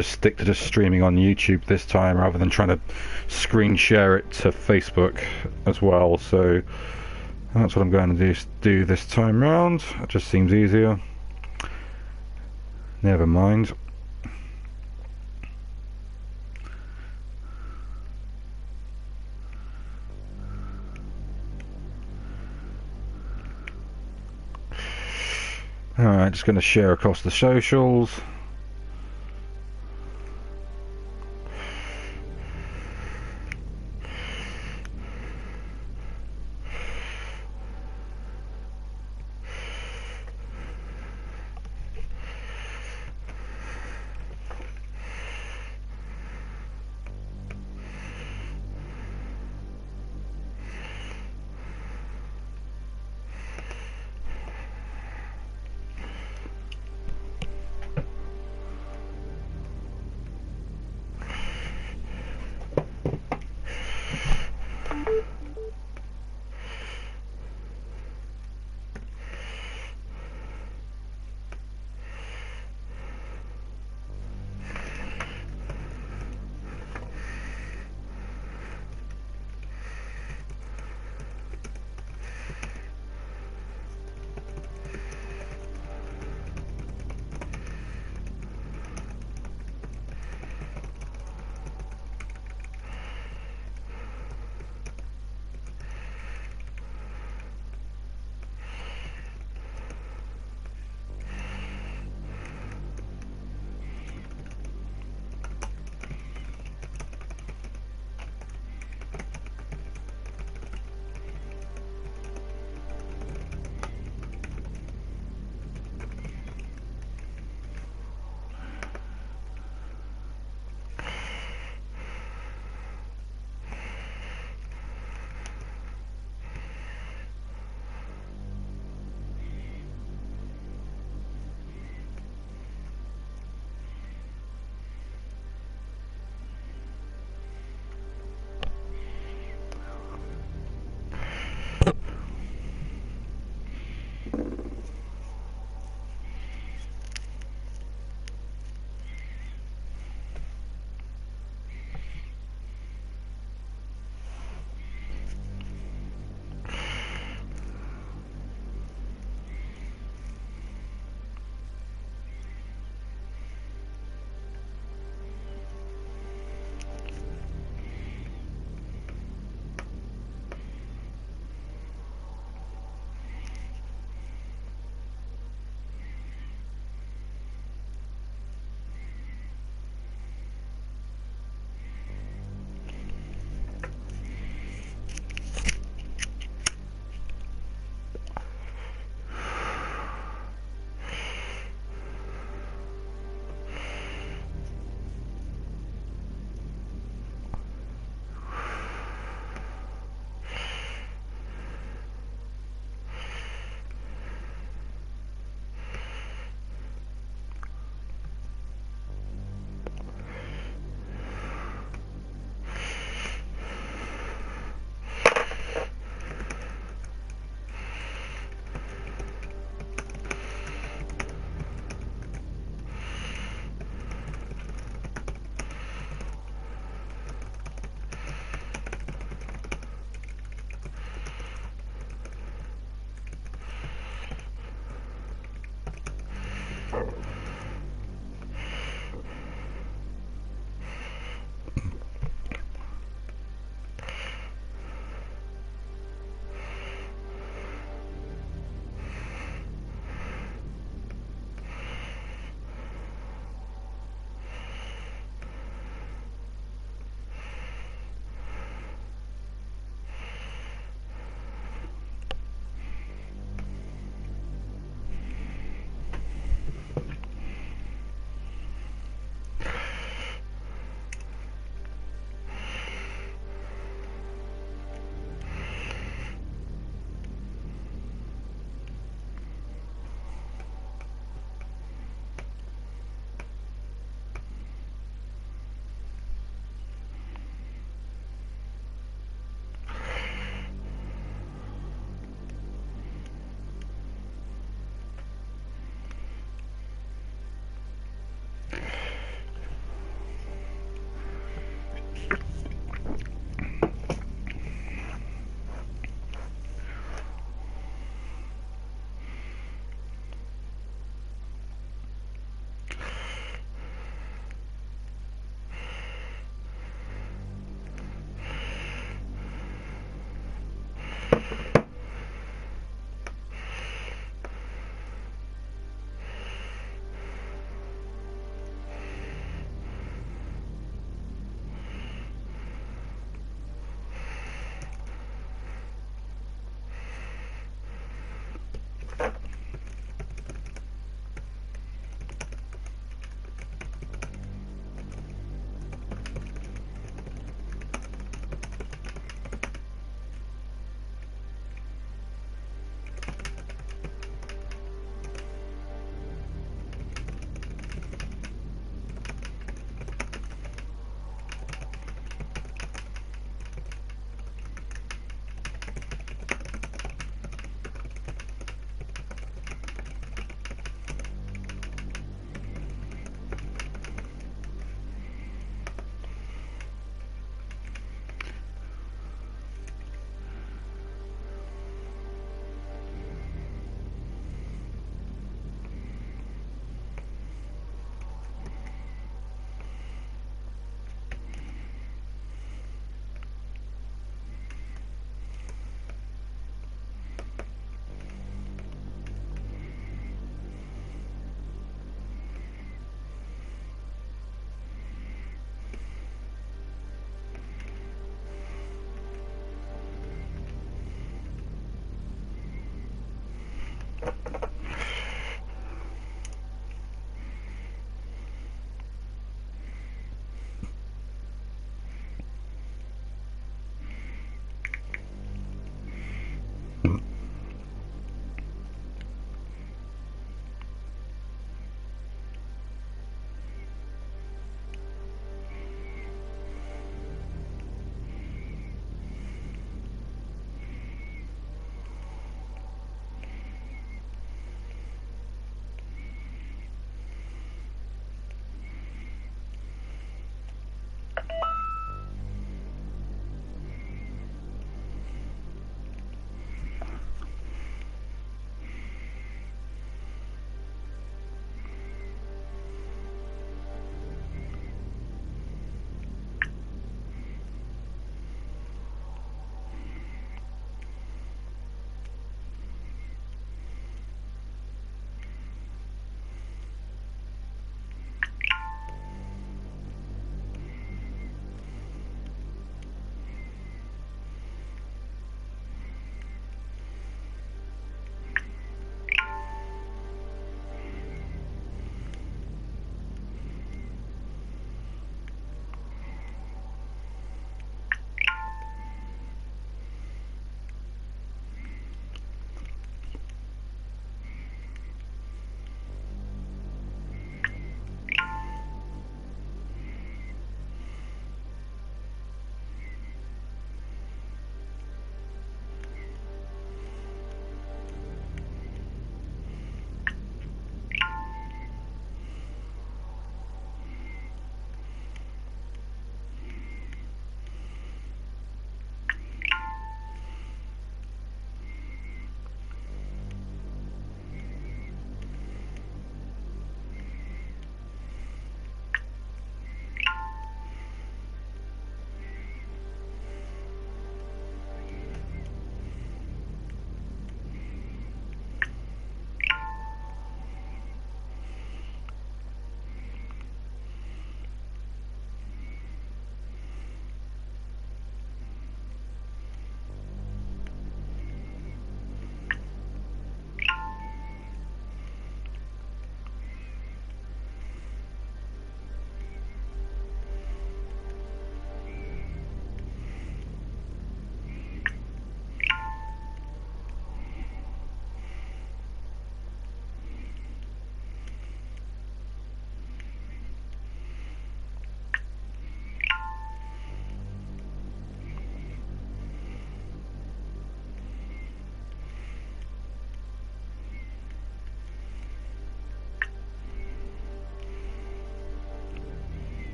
just stick to just streaming on YouTube this time rather than trying to screen share it to Facebook as well. So that's what I'm going to do this time round. It just seems easier. Never mind. Alright, just going to share across the socials.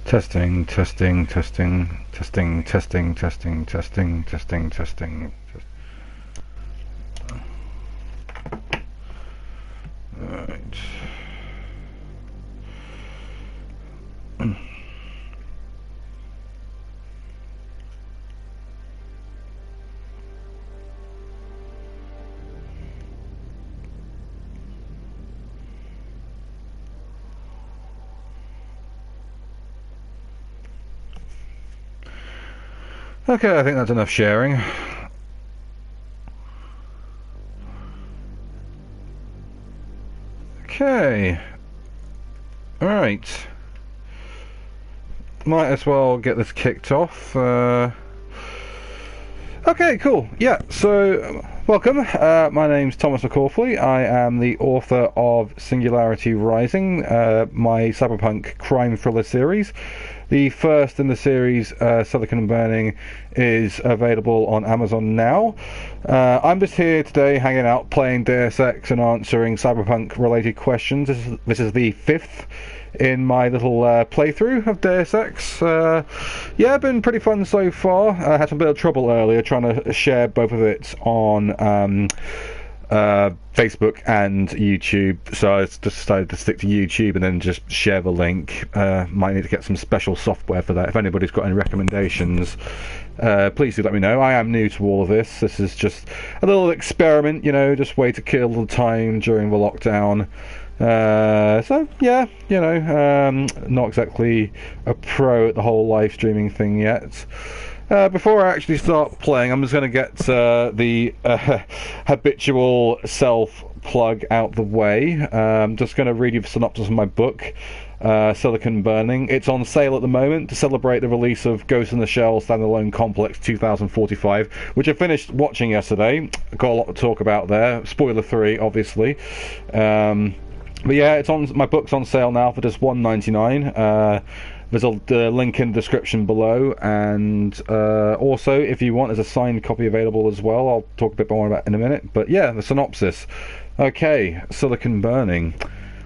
Testing, testing, testing, testing, testing, testing, testing, testing, testing. Right. Okay, I think that's enough sharing. Okay. Alright. Might as well get this kicked off. Okay, cool. Yeah, so welcome. My name's Tom McCaughley. I am the author of Singularity Rising, my cyberpunk crime thriller series. The first in the series, Silicon Burning, is available on Amazon now. I'm just here today hanging out, playing Deus Ex and answering cyberpunk-related questions. This is the fifth in my little playthrough of Deus Ex. Yeah, been pretty fun so far. I had some bit of trouble earlier trying to share both of it on Facebook and YouTube, so I just decided to stick to YouTube and then just share the link. Might need to get some special software for that. If anybody's got any recommendations, please do let me know. I am new to all of this. This is just a little experiment, you know, just way to kill the time during the lockdown. So yeah, you know, not exactly a pro at the whole live streaming thing yet. Before I actually start playing, I'm just going to get the habitual self-plug out the way. I'm just going to read you the synopsis of my book, Silicon Burning. It's on sale at the moment to celebrate the release of Ghost in the Shell Standalone Complex 2045, which I finished watching yesterday. Got a lot to talk about there. Spoiler 3, obviously. But yeah, it's on. My book's on sale now for just $1.99. There's a link in the description below, and also, if you want, there's a signed copy available as well. I'll talk a bit more about it in a minute. But yeah, the synopsis. Okay, Silicon Burning.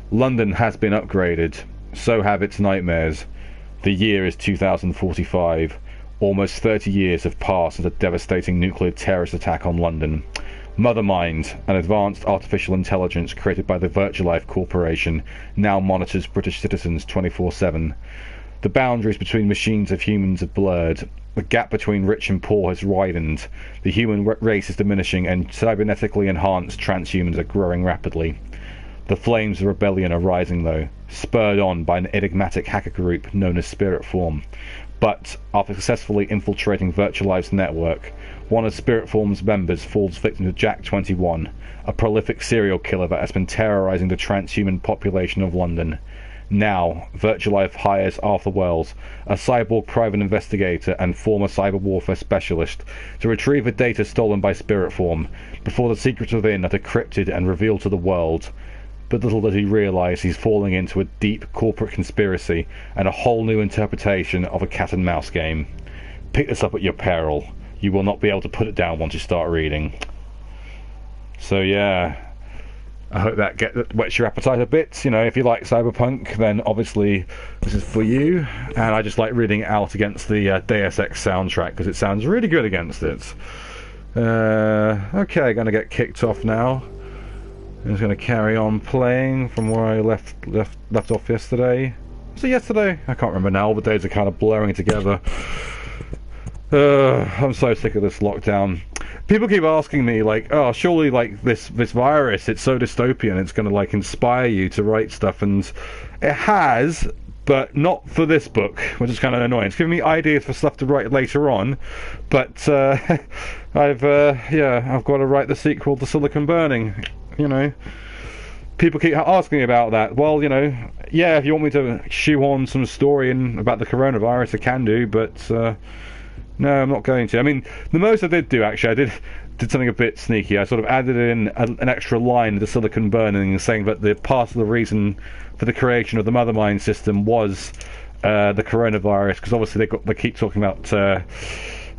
London has been upgraded. So have its nightmares. The year is 2045. Almost 30 years have passed since a devastating nuclear terrorist attack on London. Mothermind, an advanced artificial intelligence created by the Virtualife Corporation, now monitors British citizens 24/7. The boundaries between machines and humans have blurred. The gap between rich and poor has widened. The human race is diminishing, and cybernetically enhanced transhumans are growing rapidly. The flames of rebellion are rising, though, spurred on by an enigmatic hacker group known as Spirit Form. But after successfully infiltrating Virtualife's network, one of Spirit Form's members falls victim to Jack 21, a prolific serial killer that has been terrorizing the transhuman population of London. Now, Virtualife hires Arthur Wells, a cyborg private investigator and former cyber warfare specialist, to retrieve the data stolen by Spirit Form before the secrets within are decrypted and revealed to the world. But little does he realise he's falling into a deep corporate conspiracy and a whole new interpretation of a cat and mouse game. Pick this up at your peril. You will not be able to put it down once you start reading. So yeah, I hope that whets your appetite a bit. You know, if you like Cyberpunk, then obviously this is for you. And I just like reading it out against the Deus Ex soundtrack because it sounds really good against it. Okay, going to get kicked off now. I'm just going to carry on playing from where I left off yesterday. Was it yesterday? I can't remember now. All the days are kind of blurring together. I'm so sick of this lockdown. People keep asking me, like, oh, surely, like, this virus, it's so dystopian, it's going to, like, inspire you to write stuff, and it has, but not for this book, which is kind of annoying. It's giving me ideas for stuff to write later on, but I've got to write the sequel to Silicon Burning, you know. People keep asking me about that. Well, you know, yeah, if you want me to shoehorn some story in about the coronavirus, I can do, but no, I'm not going to. I mean, the most I did do, actually, I did something a bit sneaky. I sort of added in an extra line to Silicon Burning, saying that the part of the reason for the creation of the Mothermind system was the coronavirus, because obviously they keep talking about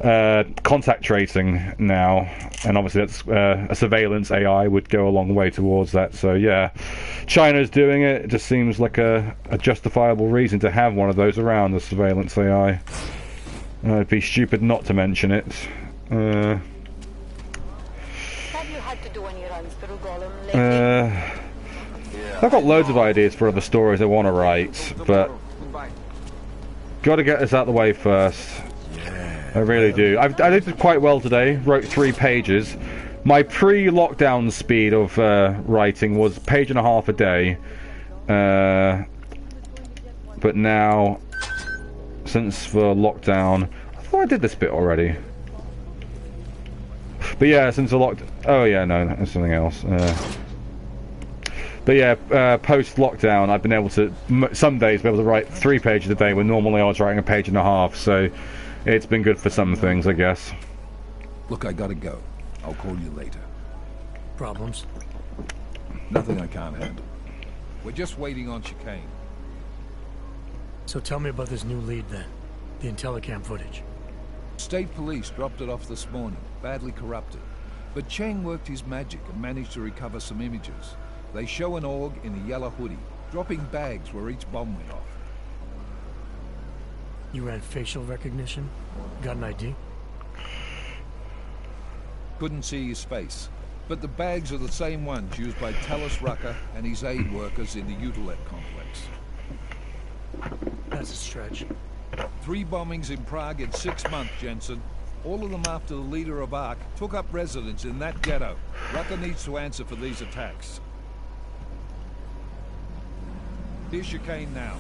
contact tracing now, and obviously that's a surveillance AI would go a long way towards that. So yeah, China's doing it. It just seems like a justifiable reason to have one of those around, the surveillance AI. It'd be stupid not to mention it. Have you had to do any runs through Golem lately? I've got loads of ideas for other stories I want to write, but got to get this out of the way first. I really do. I did quite well today. Wrote 3 pages. My pre-lockdown speed of writing was 1.5 pages a day. But now, since the lockdown, I thought I did this bit already. But yeah, since the oh yeah, no, that's something else. But yeah, post-lockdown, I've been able to, some days, be able to write 3 pages a day, when normally I was writing 1.5 pages, so it's been good for some things, I guess. Look, I gotta go. I'll call you later. Problems? Nothing I can't handle. We're just waiting on chicane. So tell me about this new lead then. The Intellicam footage. State police dropped it off this morning, badly corrupted. But Cheng worked his magic and managed to recover some images. They show an org in a yellow hoodie, dropping bags where each bomb went off. You ran facial recognition? Got an ID? Couldn't see his face, but the bags are the same ones used by Talos Rucker and his aid workers in the Utilep complex. That's a stretch. 3 bombings in Prague in 6 months, Jensen. All of them after the leader of ARC took up residence in that ghetto. Rucker needs to answer for these attacks. Here's chicane now.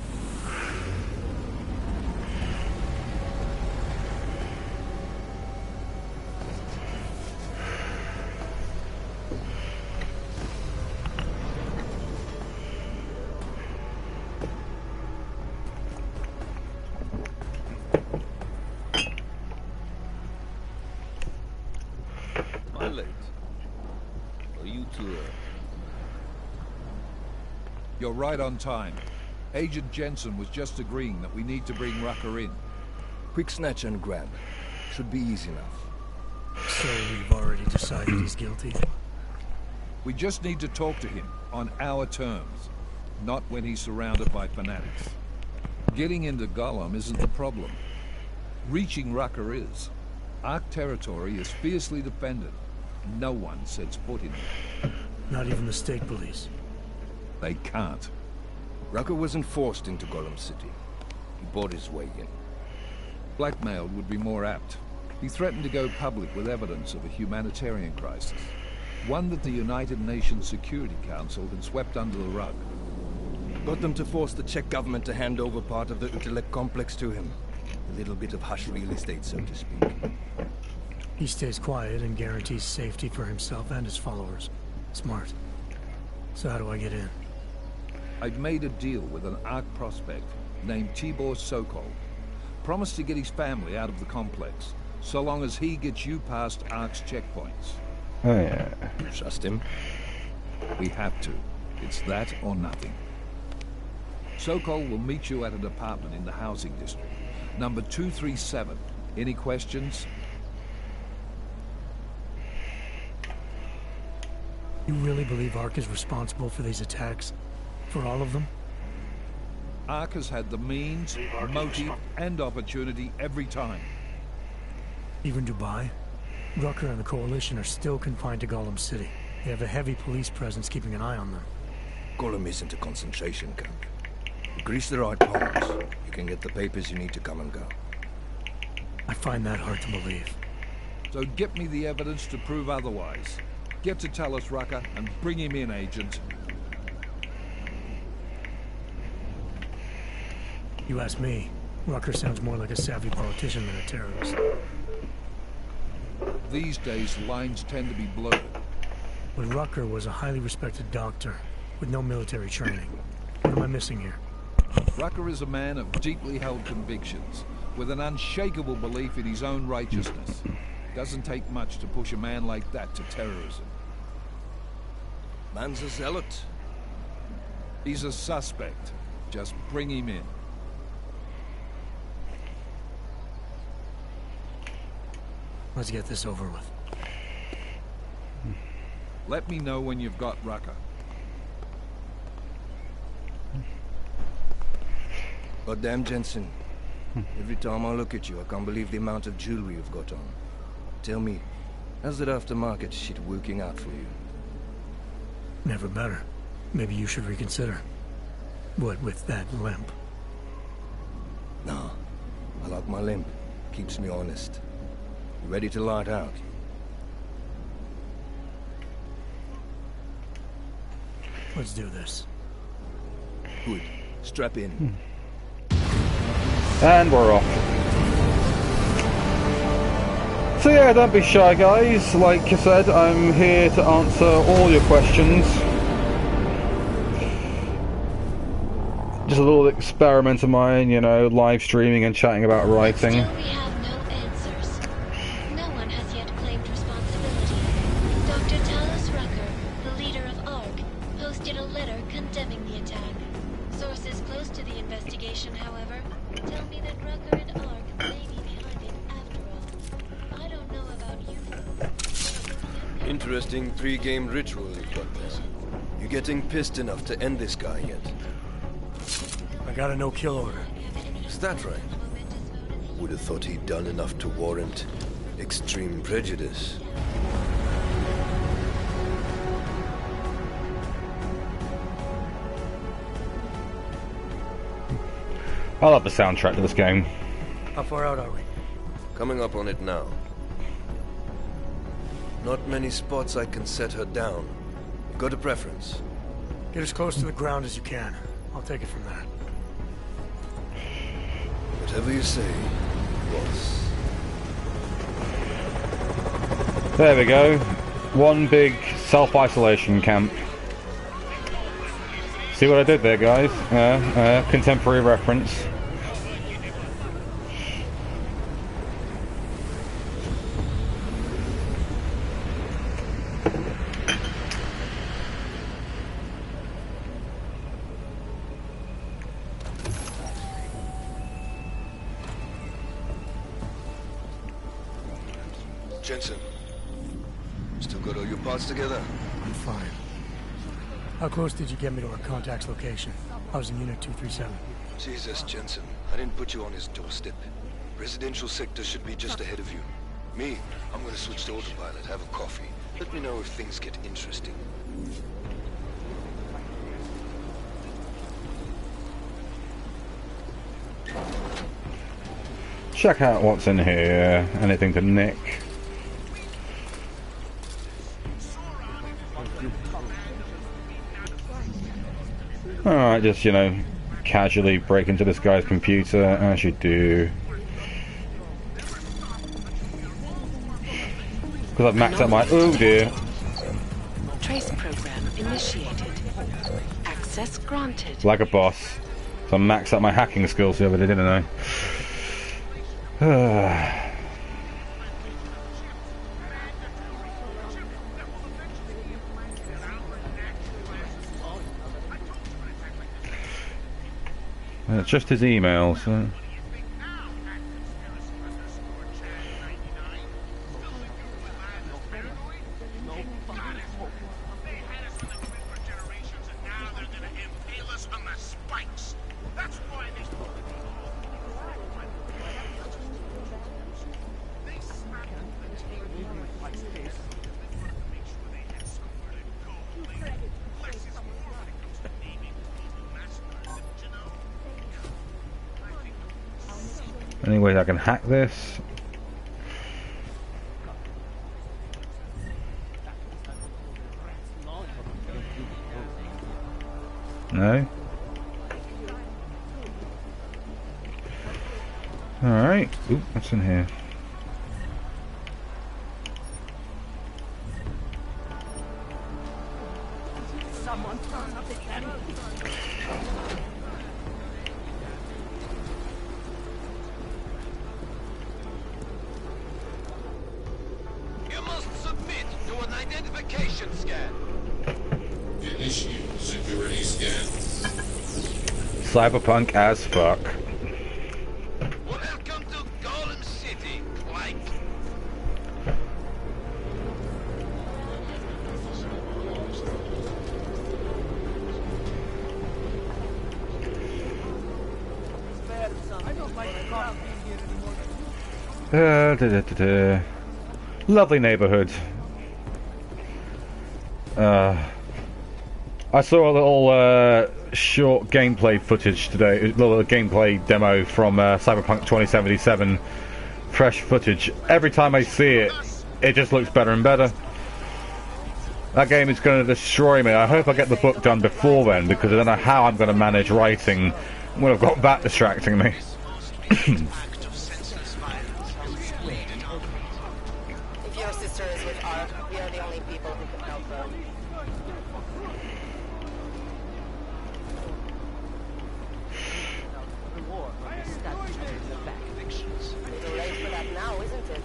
You're right on time. Agent Jensen was just agreeing that we need to bring Rucker in. Quick snatch and grab. Should be easy enough. So we've already decided he's guilty? We just need to talk to him on our terms, not when he's surrounded by fanatics. Getting into Golem isn't the problem. Reaching Rucker is. ARC territory is fiercely defended. No one sets foot in it. Not even the state police? They can't. Rucker wasn't forced into Golem City. He bought his way in. Blackmailed would be more apt. He threatened to go public with evidence of a humanitarian crisis. One that the United Nations Security Council had swept under the rug. Got them to force the Czech government to hand over part of the Utilep complex to him. A little bit of hush real estate, so to speak. He stays quiet and guarantees safety for himself and his followers. Smart. So how do I get in? I've made a deal with an ARC prospect named Tibor Sokol. Promised to get his family out of the complex, so long as he gets you past ARC's checkpoints. Oh yeah. Trust him? We have to. It's that or nothing. Sokol will meet you at an apartment in the housing district. Number 237. Any questions? You really believe ARC is responsible for these attacks? For all of them? ARC has had the means, motive, and opportunity every time. Even Dubai? Rucker and the Coalition are still confined to Golem City. They have a heavy police presence keeping an eye on them. Golem isn't a concentration camp. Grease the right palms. You can get the papers you need to come and go. I find that hard to believe. So get me the evidence to prove otherwise. Get to Talos Rucker and bring him in, Agent. You ask me, Rucker sounds more like a savvy politician than a terrorist. These days, lines tend to be blurred. But Rucker was a highly respected doctor, with no military training. What am I missing here? Rucker is a man of deeply held convictions, with an unshakable belief in his own righteousness. Doesn't take much to push a man like that to terrorism. Man's a zealot. He's a suspect. Just bring him in. Let's get this over with. Let me know when you've got Rucker. Goddamn, Jensen. Every time I look at you, I can't believe the amount of jewelry you've got on. Tell me, how's that aftermarket shit working out for you? Never better. Maybe you should reconsider. What with that limp? Nah, I like my limp. Keeps me honest. You ready to light out? Let's do this. Good. Strap in. And we're off. So yeah, don't be shy guys. Like I said, I'm here to answer all your questions. Just a little experiment of mine, you know, live streaming and chatting about writing. Still we have no answers. No one has yet claimed responsibility. Dr. Talos Rucker, the leader of ARC, posted a letter condemning the attack. Sources close to the investigation, however, tell me that Rucker and ARC may be behind it after all. I don't know about you. Interesting pre-game ritual you've got there. You getting pissed enough to end this guy yet? I got a no-kill order. Is that right? Would have thought he'd done enough to warrant extreme prejudice. I love the soundtrack to this game. How far out are we? Coming up on it now. Not many spots I can set her down. Got a preference? Get as close to the ground as you can. I'll take it from there. Whatever you say, boss. There we go. One big self-isolation camp. See what I did there, guys? Contemporary reference. Jensen, still got all your parts together? I'm fine. How close did you get me to our contact's location? I was in Unit 237. Jesus, Jensen, I didn't put you on his doorstep. Residential sector should be just ahead of you. Me, I'm gonna switch to autopilot, have a coffee. Let me know if things get interesting. Check out what's in here. Anything to nick. Alright, just, you know, casually break into this guy's computer, as you do. Because I've maxed out my... Oh dear. Trace program initiated. Access granted. Like a boss. So I maxed out my hacking skills the other day, didn't I? It's just his emails. Any way I can hack this? No? Alright. Oop, what's in here? Cyberpunk as fuck. Welcome to Golem City, like. Lovely neighborhood. I saw a little short gameplay footage today, a little gameplay demo from Cyberpunk 2077. Fresh footage. Every time I see it, it just looks better and better. That game is going to destroy me. I hope I get the book done before then, because I don't know how I'm going to manage writing when I've got that distracting me. If your sister is with Ark, we are the only people who can help her. Too late for that now, isn't it?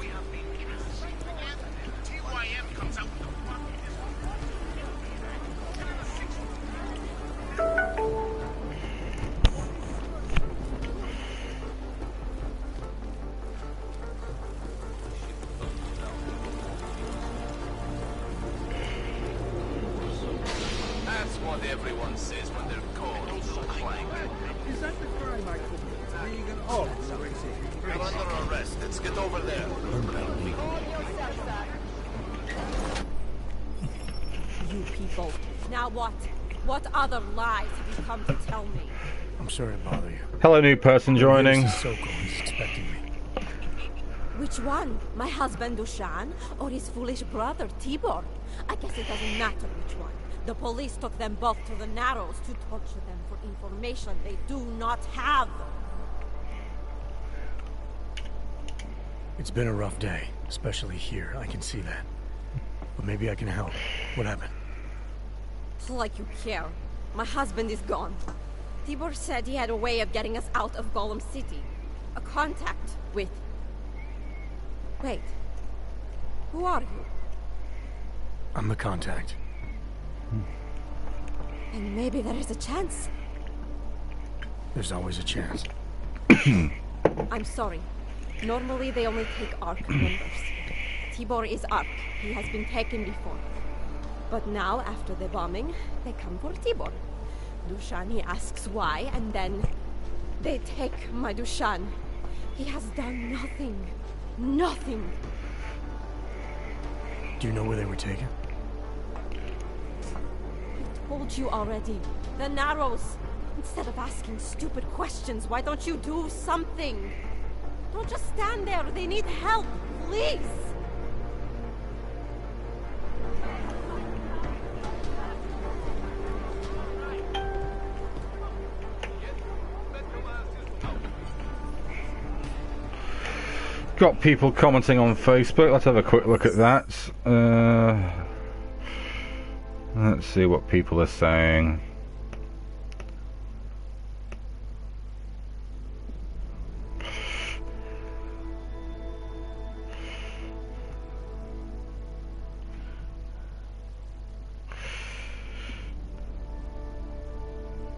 That's what everyone says when they're called Clank. Is that the crime I committed? Being an officer? You're under arrest. Let's get over there. You people. Now what? What other lies have you come to tell me? I'm sorry to bother you. Hello, new person joining. He's expecting me. Which one? My husband Dushan or his foolish brother Tibor? I guess it doesn't matter which one. The police took them both to the Narrows to torture them for information they do not have. It's been a rough day, especially here. I can see that. But maybe I can help. What happened? Like you care. My husband is gone. Tibor said he had a way of getting us out of Golem City. A contact with... Wait. Who are you? I'm the contact. And maybe there is a chance. There's always a chance. I'm sorry. Normally they only take Ark members. Tibor is Ark. He has been taken before. But now, after the bombing, they come for Tibor. Dushan, he asks why, and then they take my Dushan. He has done nothing. Nothing. Do you know where they were taken? I told you already. The Narrows. Instead of asking stupid questions, why don't you do something? Don't just stand there. They need help. Please. Got people commenting on Facebook. Let's have a quick look at that. Let's see what people are saying.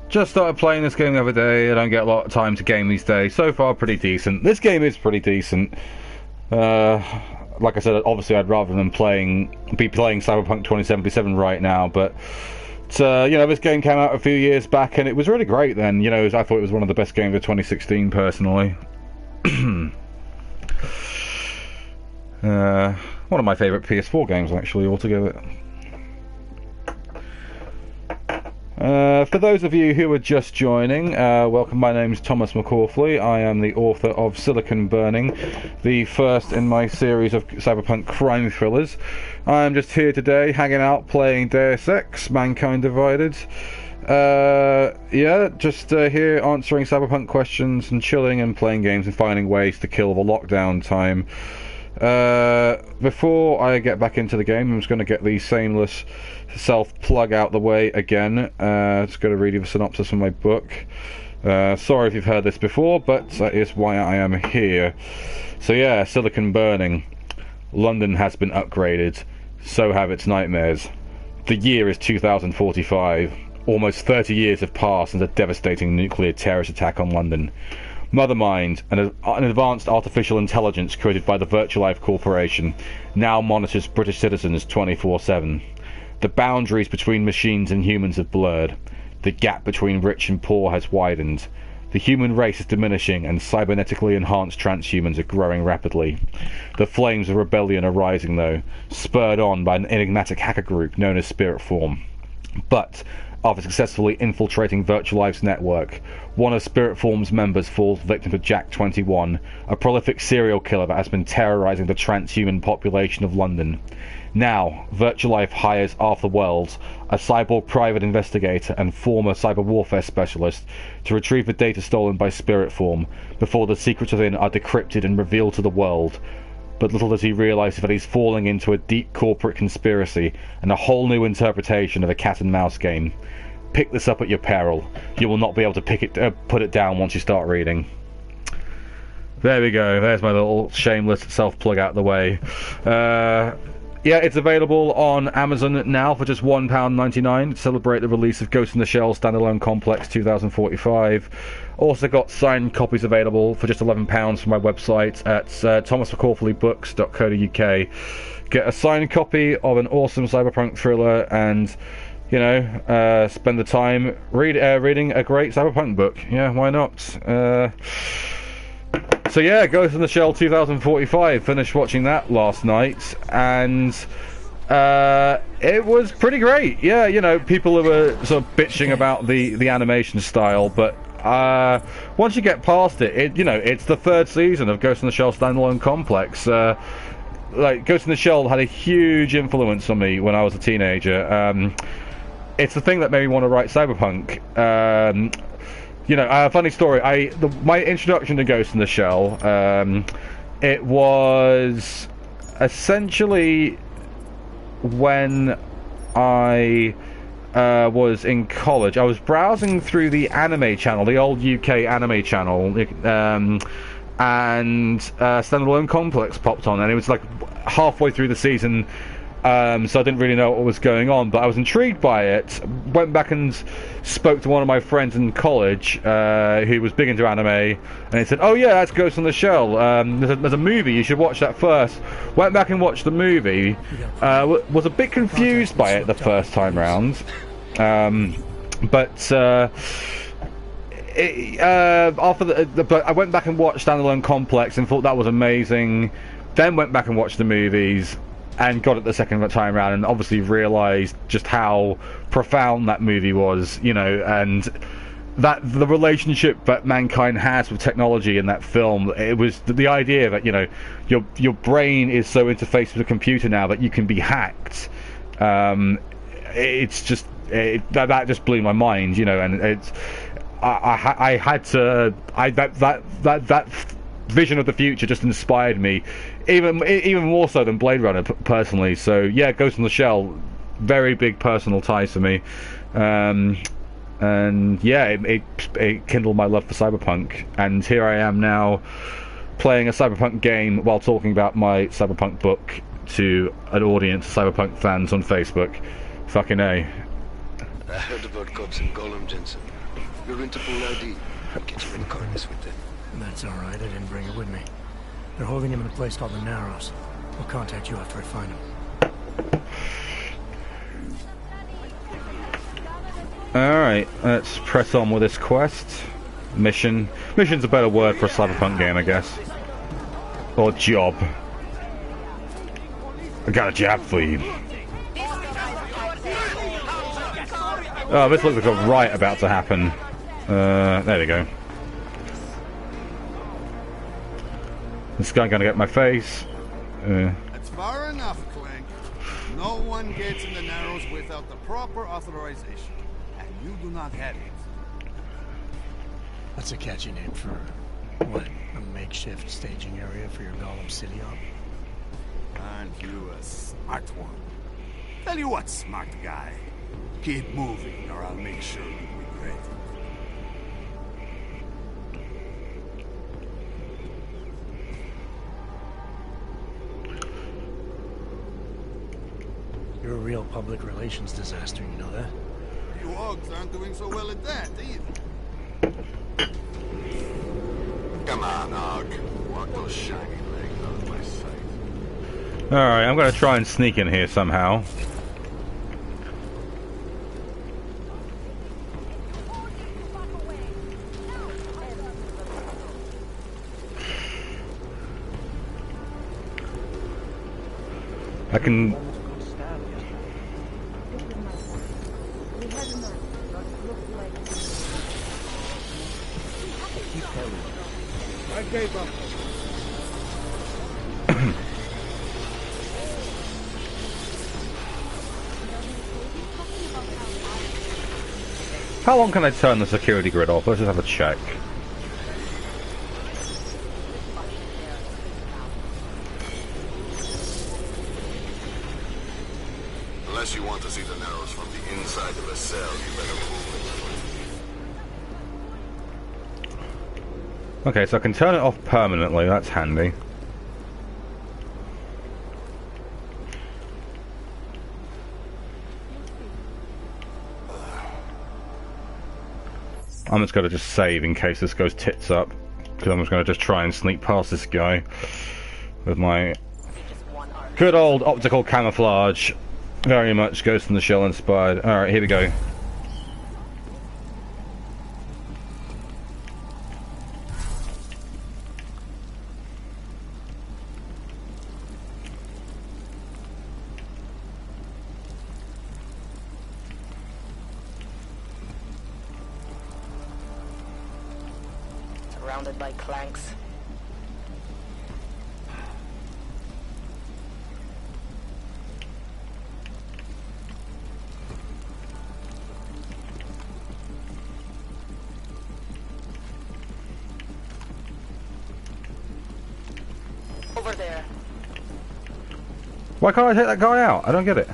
Just started playing this game the other day. I don't get a lot of time to game these days. So far, pretty decent. This game is pretty decent. Like I said, obviously I'd rather than be playing Cyberpunk 2077 right now, but you know, this game came out a few years back and it was really great then. You know, I thought it was one of the best games of 2016 personally. One of my favourite PS4 games actually altogether. For those of you who are just joining, welcome. My name's Thomas McCaughley. I am the author of Silicon Burning, the first in my series of cyberpunk crime thrillers. I'm just here today, hanging out, playing Deus Ex, Mankind Divided. Yeah, just here answering cyberpunk questions and chilling and playing games and finding ways to kill the lockdown time. Before I get back into the game, I'm just going to get the shameless self-plug out the way again. Just going to read you the synopsis from my book. Sorry if you've heard this before, but that is why I am here. So yeah, Silicon Burning. London has been upgraded. So have its nightmares. The year is 2045. Almost 30 years have passed since a devastating nuclear terrorist attack on London. Mothermind, an advanced artificial intelligence created by the Virtualife Corporation, now monitors British citizens 24/7. The boundaries between machines and humans have blurred. The gap between rich and poor has widened. The human race is diminishing, and cybernetically enhanced transhumans are growing rapidly. The flames of rebellion are rising, though, spurred on by an enigmatic hacker group known as Spirit Form. But after successfully infiltrating Virtual Life's network, one of Spirit Form's members falls victim to Jack-21, a prolific serial killer that has been terrorizing the transhuman population of London. Now, Virtual Life hires Arthur Wells, a cyborg private investigator and former cyber warfare specialist, to retrieve the data stolen by Spirit Form before the secrets within are decrypted and revealed to the world. But little does he realise that he's falling into a deep corporate conspiracy and a whole new interpretation of a cat and mouse game. Pick this up at your peril. You will not be able to put it down once you start reading. There we go. There's my little shameless self-plug out the way. Yeah, it's available on Amazon now for just £1.99 to celebrate the release of Ghost in the Shell Standalone Complex 2045. Also got signed copies available for just £11 from my website at thomasmccaughley.books.co.uk. Get a signed copy of an awesome cyberpunk thriller and, you know, spend the time reading a great cyberpunk book. Yeah, why not? So yeah, Ghost in the Shell 2045, finished watching that last night, and it was pretty great. Yeah, you know, people were sort of bitching about the animation style, but once you get past it, you know, it's the third season of Ghost in the Shell Standalone Complex. Like, Ghost in the Shell had a huge influence on me when I was a teenager. It's the thing that made me want to write Cyberpunk. You know, a funny story. My introduction to Ghost in the Shell, it was essentially when I was in college. I was browsing through the anime channel, the old UK anime channel, and Standalone Complex popped on, and it was like halfway through the season. So I didn't really know what was going on, but I was intrigued by it. Went back and spoke to one of my friends in college who was big into anime, and he said, "Oh yeah, that's Ghost in the Shell. There's a movie. You should watch that first." Went back and watched the movie. Was a bit confused by it the first time round, but but I went back and watched Standalone Complex and thought that was amazing. Then went back and watched the movies and got it the second time around, and obviously realised just how profound that movie was, you know, and that the relationship that mankind has with technology in that film. It was the idea that, you know, your brain is so interfaced with a computer now that you can be hacked. It's just that just blew my mind, you know, and it's that vision of the future just inspired me, even more so than Blade Runner personally. So yeah, Ghost in the Shell, very big personal ties for me, and yeah, it kindled my love for Cyberpunk, and here I am now playing a Cyberpunk game while talking about my Cyberpunk book to an audience of Cyberpunk fans on Facebook. Fucking A. I heard about cops in Gollum, Jensen. You're Interpol ID. I'll get you in harness with them. That's all right. I didn't bring it with me. They're holding him in a place called the Narrows. I'll contact you after I find him. Alright, let's press on with this quest. Mission. Mission's a better word for a Cyberpunk game, I guess. Or job. I got a job for you. Oh, this looks like a riot about to happen. There we go. This guy gonna get my face. That's far enough, Clank. No one gets in the Narrows without the proper authorization, and you do not have it. That's a catchy name for what? A makeshift staging area for your Gollum City op? Aren't you a smart one? Tell you what, smart guy. Keep moving, or I'll make sure you regret it. You're a real public relations disaster, you know that? You Ogs aren't doing so well at that, either. Come on, Og. Walk those shiny legs out of my sight. Alright, I'm gonna try and sneak in here somehow. I can... I gave up. How long can I turn the security grid off? Let's just have a check. Unless you want to see the narrows from the inside of a cell, you better move. Okay, so I can turn it off permanently, that's handy. I'm just going to save in case this goes tits up, because I'm just going to try and sneak past this guy with my good old optical camouflage. Very much Ghost in the Shell inspired. Alright, here we go. Surrounded by clanks. Over there. Why can't I take that guy out? I don't get it.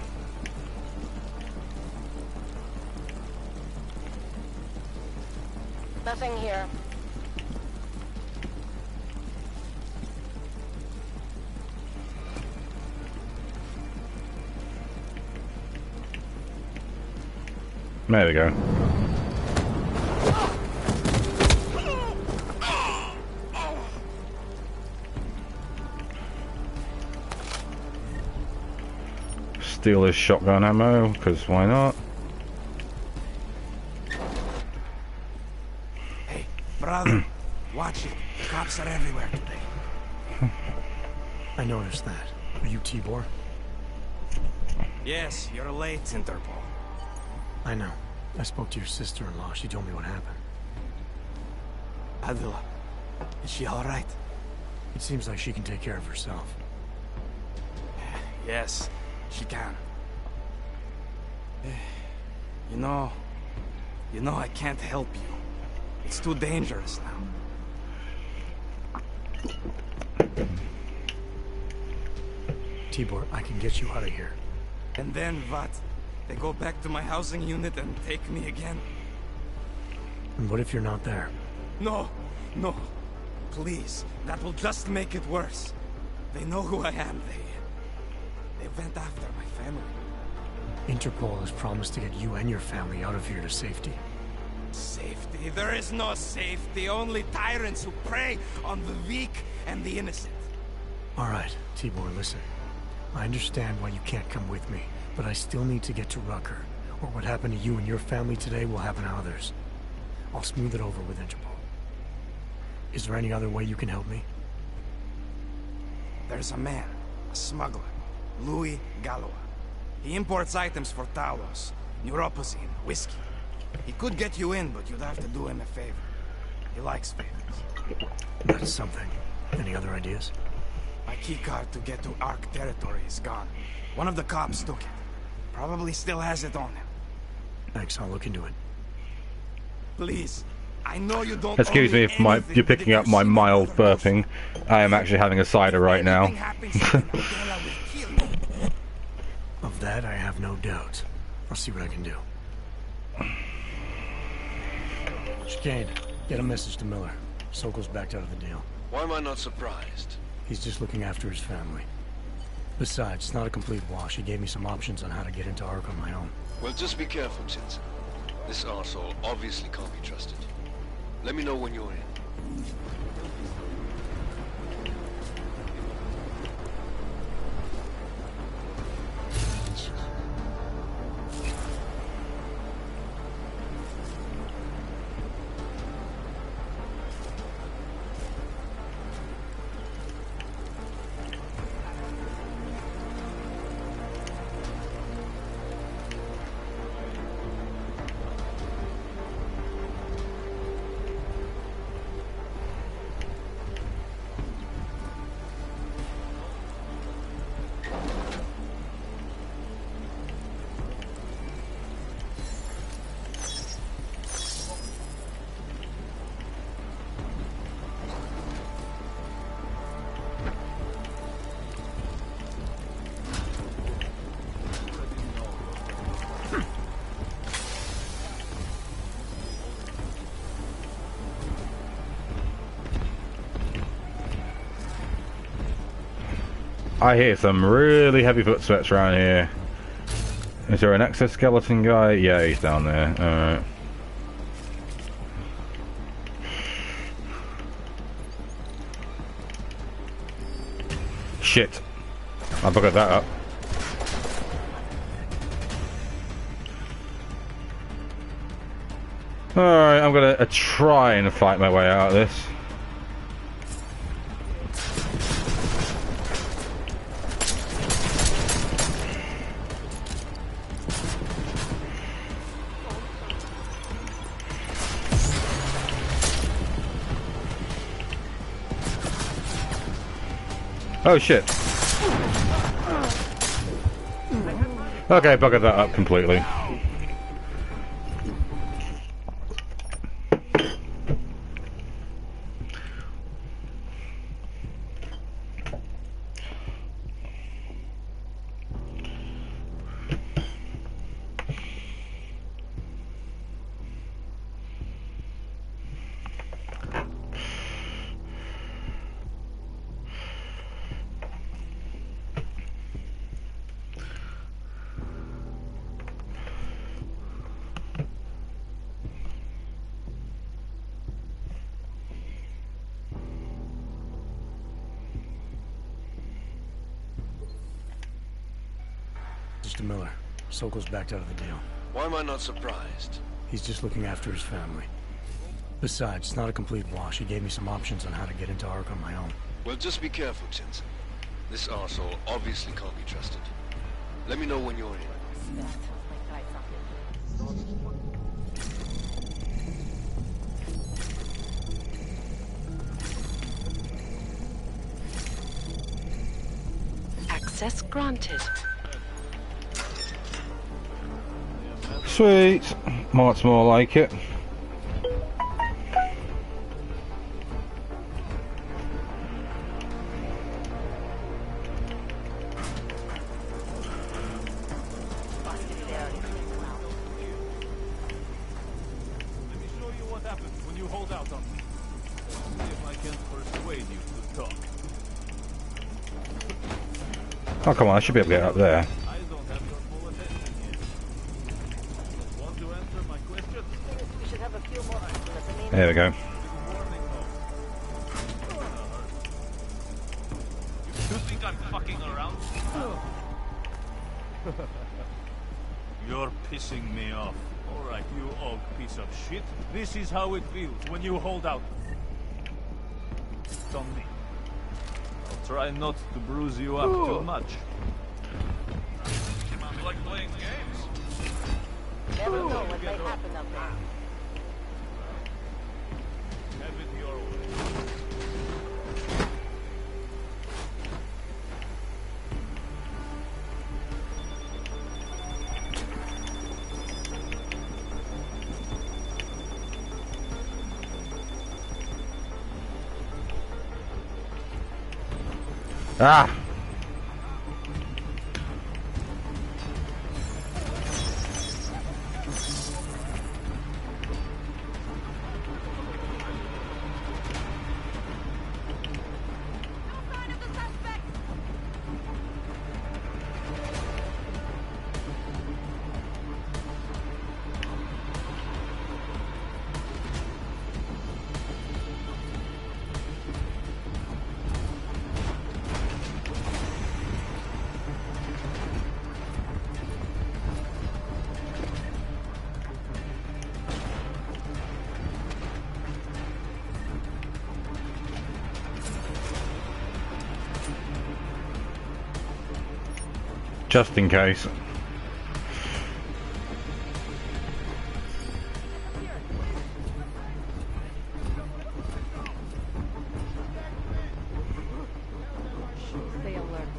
Nothing here. There we go. Steal his shotgun ammo, because why not? Hey, brother, watch it. The cops are everywhere today. I noticed that. Are you Tibor? Yes, you're late, Interpol. I know. I spoke to your sister-in-law. She told me what happened. Adela, is she all right? It seems like she can take care of herself. Yes, she can. You know, I can't help you. It's too dangerous now. Tibor, I can get you out of here. And then what? They go back to my housing unit and take me again? And what if you're not there? No, no. Please, that will just make it worse. They know who I am. They went after my family. Interpol has promised to get you and your family out of here to safety. Safety? There is no safety. Only tyrants who prey on the weak and the innocent. All right, Tibor, listen. I understand why you can't come with me, but I still need to get to Rucker, or what happened to you and your family today will happen to others. I'll smooth it over with Interpol. Is there any other way you can help me? There's a man, a smuggler, Louis Galois. He imports items for Talos, neuropozyne, whiskey. He could get you in, but you'd have to do him a favor. He likes favors. That's something. Any other ideas? My keycard to get to Ark territory is gone. One of the cops took it. Probably still has it on him. Thanks, I'll look into it. Please, I know you don't. Excuse me if you're picking up my mild burping. I am actually having a cider right now. Of that, I have no doubt. I'll see what I can do. Chicane, get a message to Miller. Sokol's backed out of the deal. Why am I not surprised? He's just looking after his family. Besides, it's not a complete wash. He gave me some options on how to get into Ark on my own. Well, just be careful, Jensen. This arsehole obviously can't be trusted. Let me know when you're in. I hear some really heavy footsteps around here. Is there an exoskeleton guy? Yeah, he's down there. Alright. Shit. I buggered that up. Alright, I'm gonna try and fight my way out of this. Oh shit. Okay, buggered that up completely. Mr. Miller, Sokol's backed out of the deal. Why am I not surprised? He's just looking after his family. Besides, it's not a complete wash. He gave me some options on how to get into Ark on my own. Well, just be careful, Jensen. This arsehole obviously can't be trusted. Let me know when you're in. Access granted. Sweet. Much more like it. Oh, come on, I should be able to get up there. There we go. You think I'm fucking around? You're pissing me off. Alright, you old piece of shit. This is how it feels when you hold out. It's on me. I'll try not to bruise you up too much. You like playing games? Never know what may happen up there. Have it your way. Ah! Just in case. Stay alert.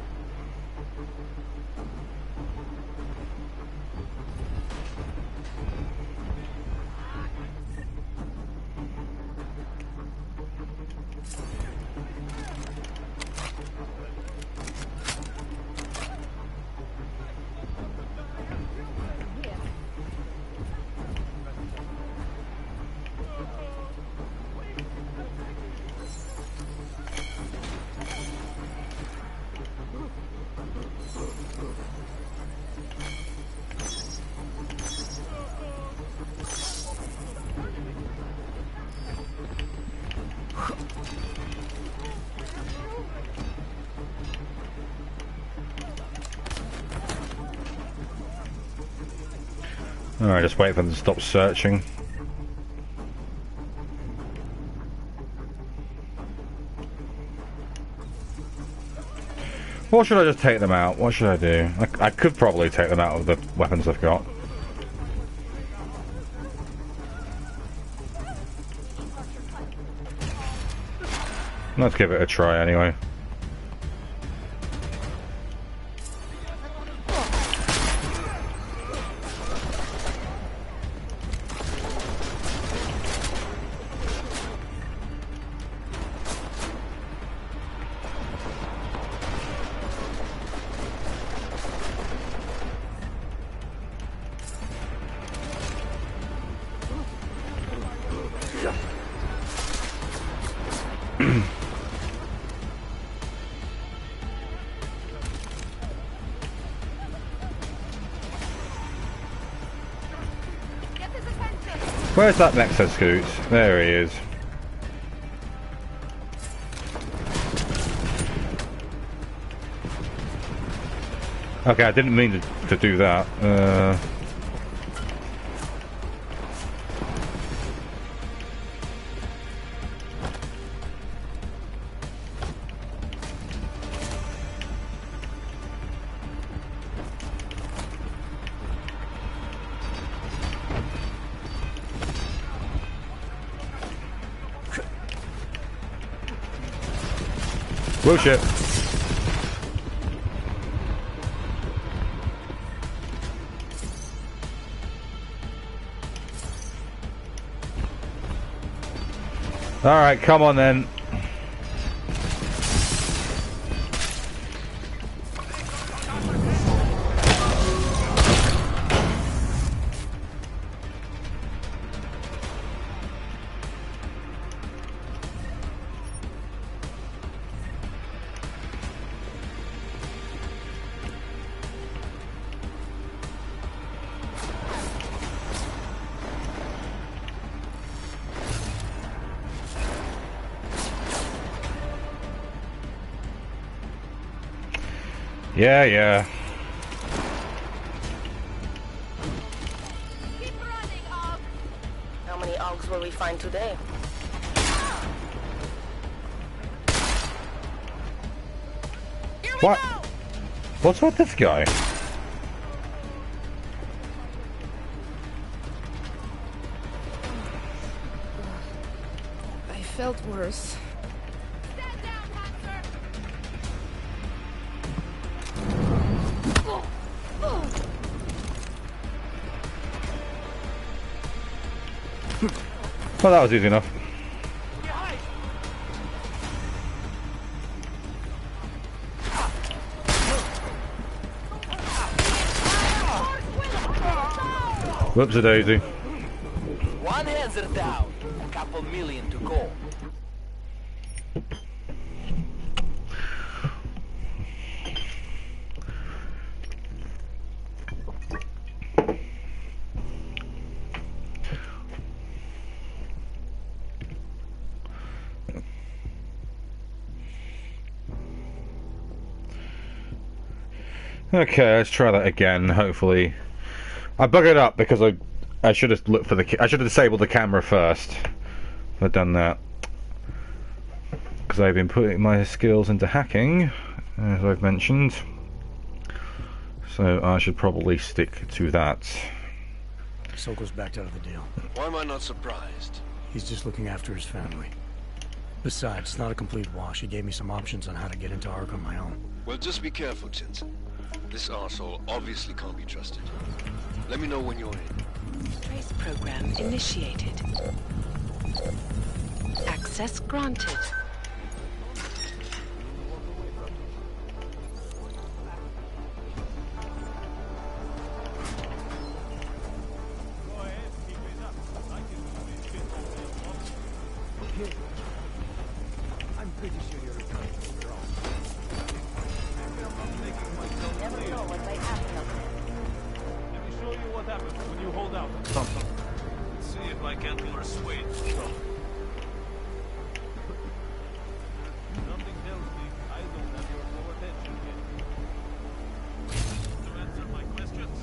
Alright, just wait for them to stop searching. Or should I just take them out? What should I do? I could probably take them out of the weapons I've got. Let's give it a try anyway. Where's that Nexus Scoot? There he is. Okay, I didn't mean to do that. Bullshit. Alright, come on then. Yeah. Keep running, Og. How many Ogs will we find today? What? What's with this guy? I felt worse. Stand down, Hunter. Well, that was easy enough. Whoops-a-daisy. One hands are down. A couple million to go. Okay, let's try that again. Hopefully, I buggered up because I should have looked for I should have disabled the camera first. I've done that because I've been putting my skills into hacking, as I've mentioned. So I should probably stick to that. Sokol's backed out of the deal. Why am I not surprised? He's just looking after his family. Besides, it's not a complete wash. He gave me some options on how to get into Ark on my own. Well, just be careful, Jensen. This arsehole obviously can't be trusted. Let me know when you're in. Trace program initiated. Access granted. I'm pretty sure you're returning to your own. Never know what might happen up there. Let me show you what happens when you hold out. See if I can persuade you. Something tells me I don't have your full attention yet. To answer my questions.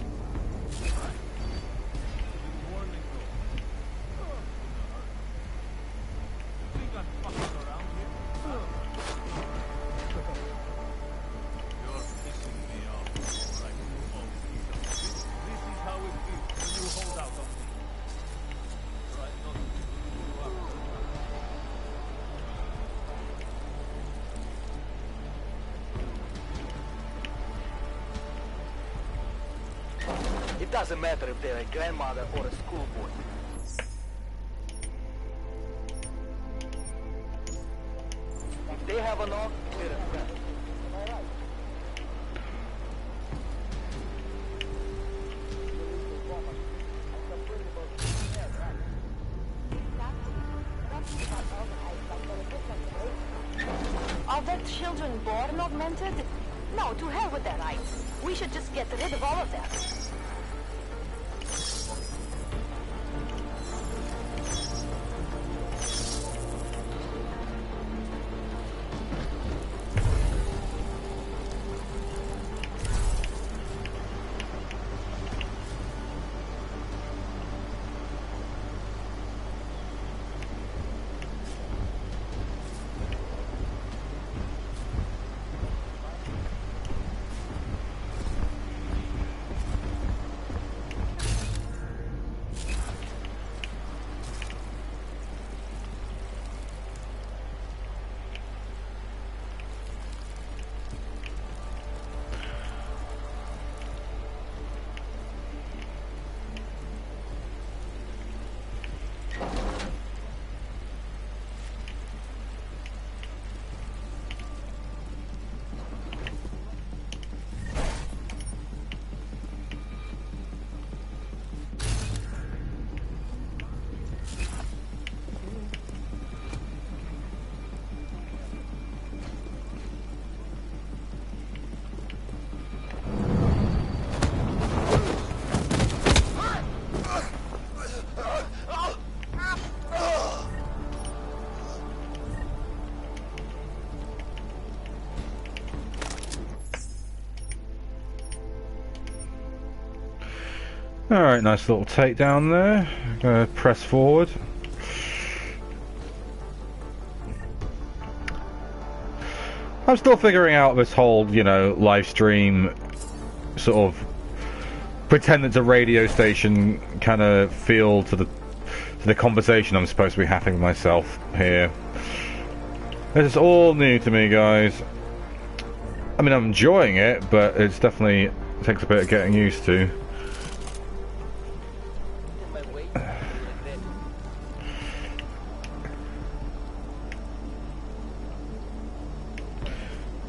got fuckers around here. You're pissing me off. Right, you old piece of shit. This is how it feels when you hold out on me. Try not to screw up. It doesn't matter if they're a grandmother or a schoolboy. If they have a knock, they're a friend. Am I right? Are the children born augmented? No, to hell with their rights. We should just get rid of all of them. Alright, nice little takedown there. Gonna press forward. I'm still figuring out this whole, you know, live stream sort of pretend it's a radio station kind of feel to the conversation I'm supposed to be having with myself here. This is all new to me, guys. I mean, I'm enjoying it, but it's definitely takes a bit of getting used to.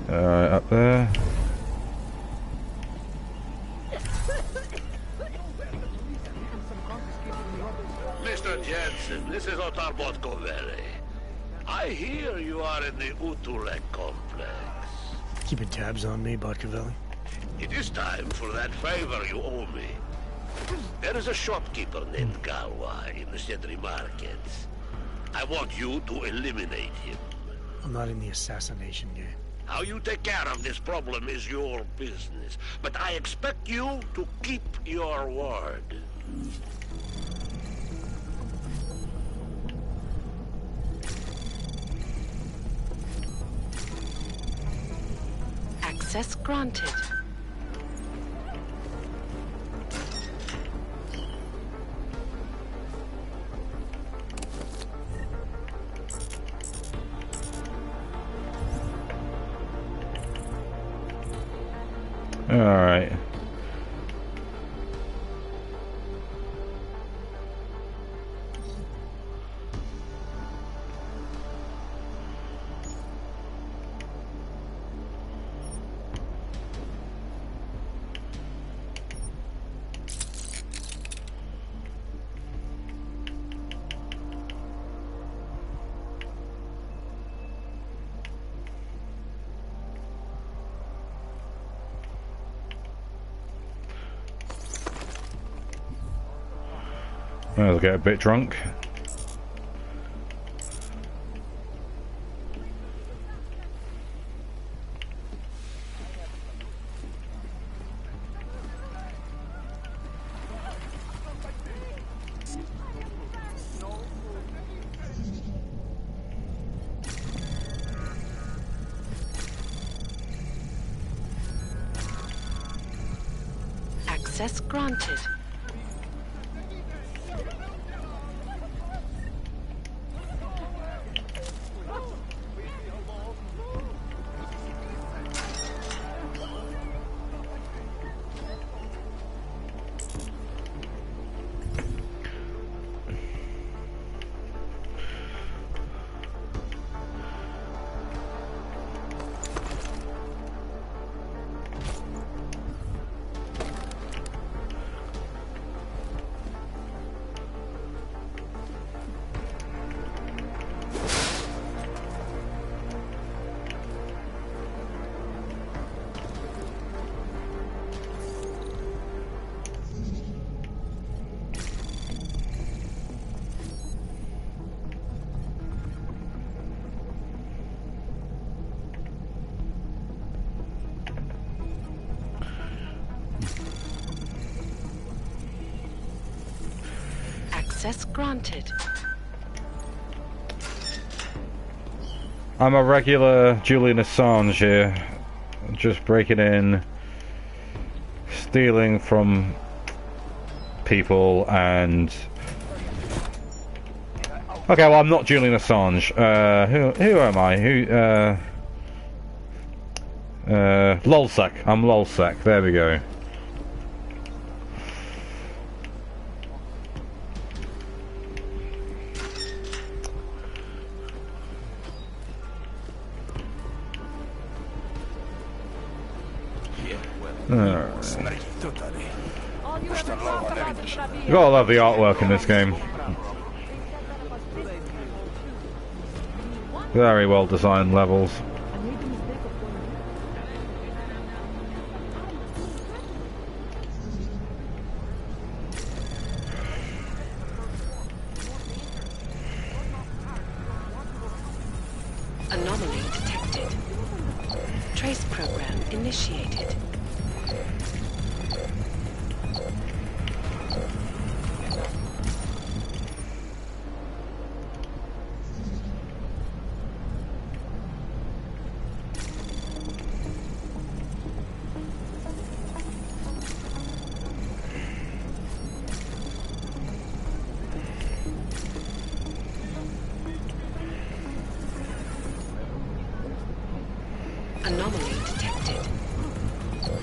Alright, up there. Mr. Jensen, this is Otar Botkovere. I hear you are in the Utulek complex. Keeping tabs on me, Botkovere? It is time for that favor you owe me. There is a shopkeeper named Galwa in the Sedri markets. I want you to eliminate him. I'm not in the assassination game. How you take care of this problem is your business, but I expect you to keep your word. Access granted. All right. I'll get a bit drunk. Access granted. Access granted. I'm a regular Julian Assange here, just breaking in, stealing from people, and okay, well, I'm not Julian Assange. Who am I? Lolsec. I'm Lolsec. There we go. You gotta love the artwork in this game. Very well designed levels. Anomaly detected. Trace program initiated. Anomaly detected.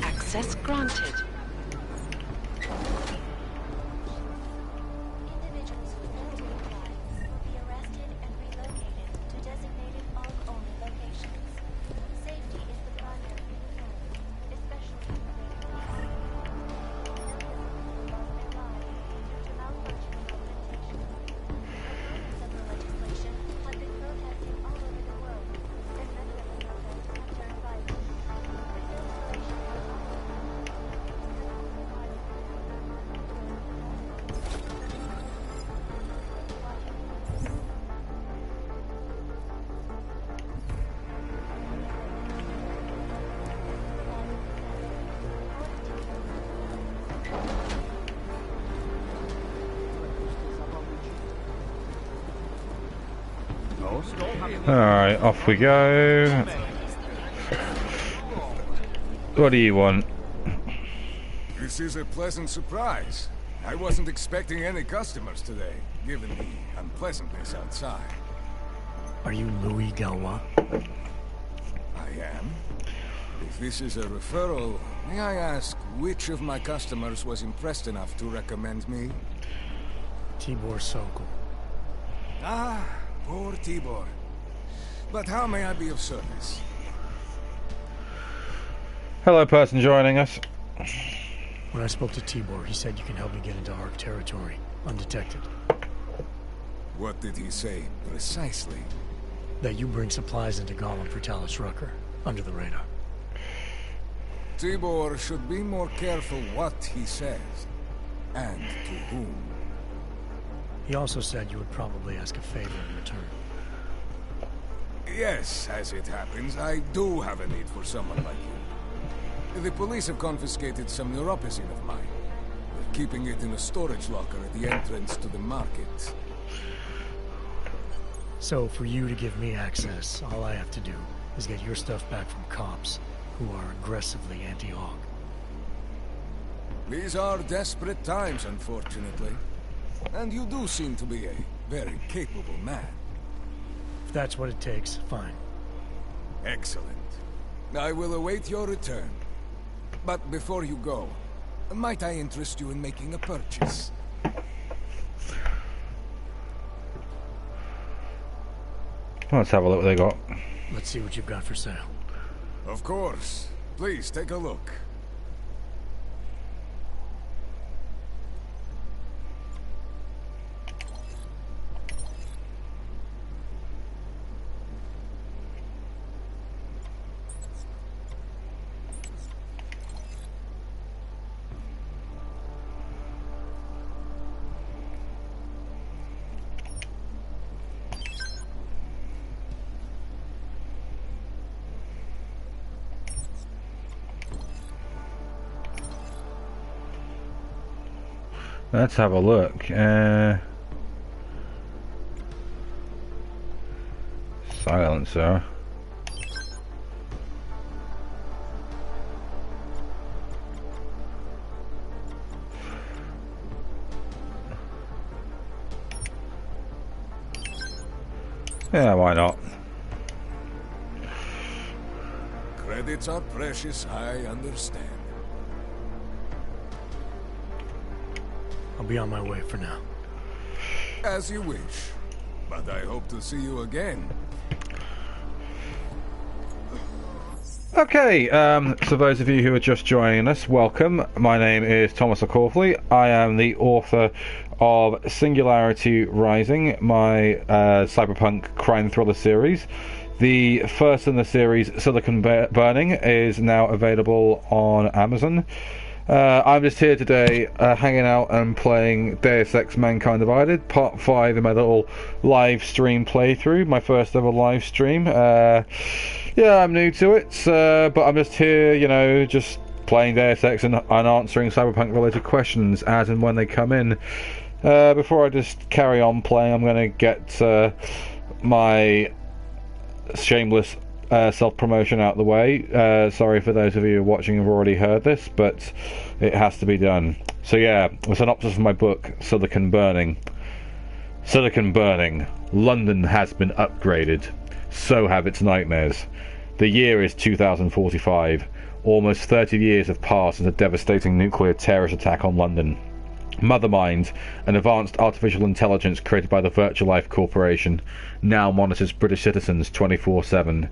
Access granted. Individuals who fail to comply will be arrested and relocated to designated ARC-only locations. Safety is the primary concern, especially in the big cities. Lost their lives due to malfunction implementation. Opponents of the legislation have been protesting all over the world, and many of the protests have turned violent. With the installation of Alright, off we go. What do you want? This is a pleasant surprise. I wasn't expecting any customers today, given the unpleasantness outside. Are you Louis Galois? I am. If this is a referral, may I ask which of my customers was impressed enough to recommend me? Tibor Sokol. Ah, poor Tibor. But how may I be of service? Hello, person joining us. When I spoke to Tibor, he said you can help me get into ARC territory, undetected. What did he say, precisely? That you bring supplies into Gollum for Talos Rucker, under the radar. Tibor should be more careful what he says, and to whom. He also said you would probably ask a favor in return. Yes, as it happens, I do have a need for someone like you. The police have confiscated some neuropozyne of mine. They're keeping it in a storage locker at the entrance to the market. So, for you to give me access, all I have to do is get your stuff back from cops, who are aggressively anti-AUG. These are desperate times, unfortunately. And you do seem to be a very capable man. If that's what it takes, fine. Excellent. I will await your return. But before you go, might I interest you in making a purchase? Let's have a look what they got. Let's see what you've got for sale. Of course. Please take a look. Let's have a look. Silencer. Yeah, why not? Credits are precious, I understand. I'll be on my way for now. As you wish. But I hope to see you again. Okay, so those of you who are just joining us, welcome. My name is Tom McCaughley. I am the author of Singularity Rising, my cyberpunk crime thriller series. The first in the series, Silicon Burning, is now available on Amazon. I'm just here today hanging out and playing Deus Ex Mankind Divided, Part 5 in my little live stream playthrough, my first ever live stream. Yeah, I'm new to it, but I'm just here, you know, just playing Deus Ex and answering Cyberpunk related questions as and when they come in. Before I just carry on playing, I'm going to get my shameless self-promotion out of the way. Sorry for those of you watching who've already heard this, but it has to be done. So yeah, a synopsis of my book, Silicon Burning. Silicon Burning. London has been upgraded. So have its nightmares. The year is 2045. Almost 30 years have passed since a devastating nuclear terrorist attack on London. Mothermind, an advanced artificial intelligence created by the Virtualife Corporation, now monitors British citizens 24/7.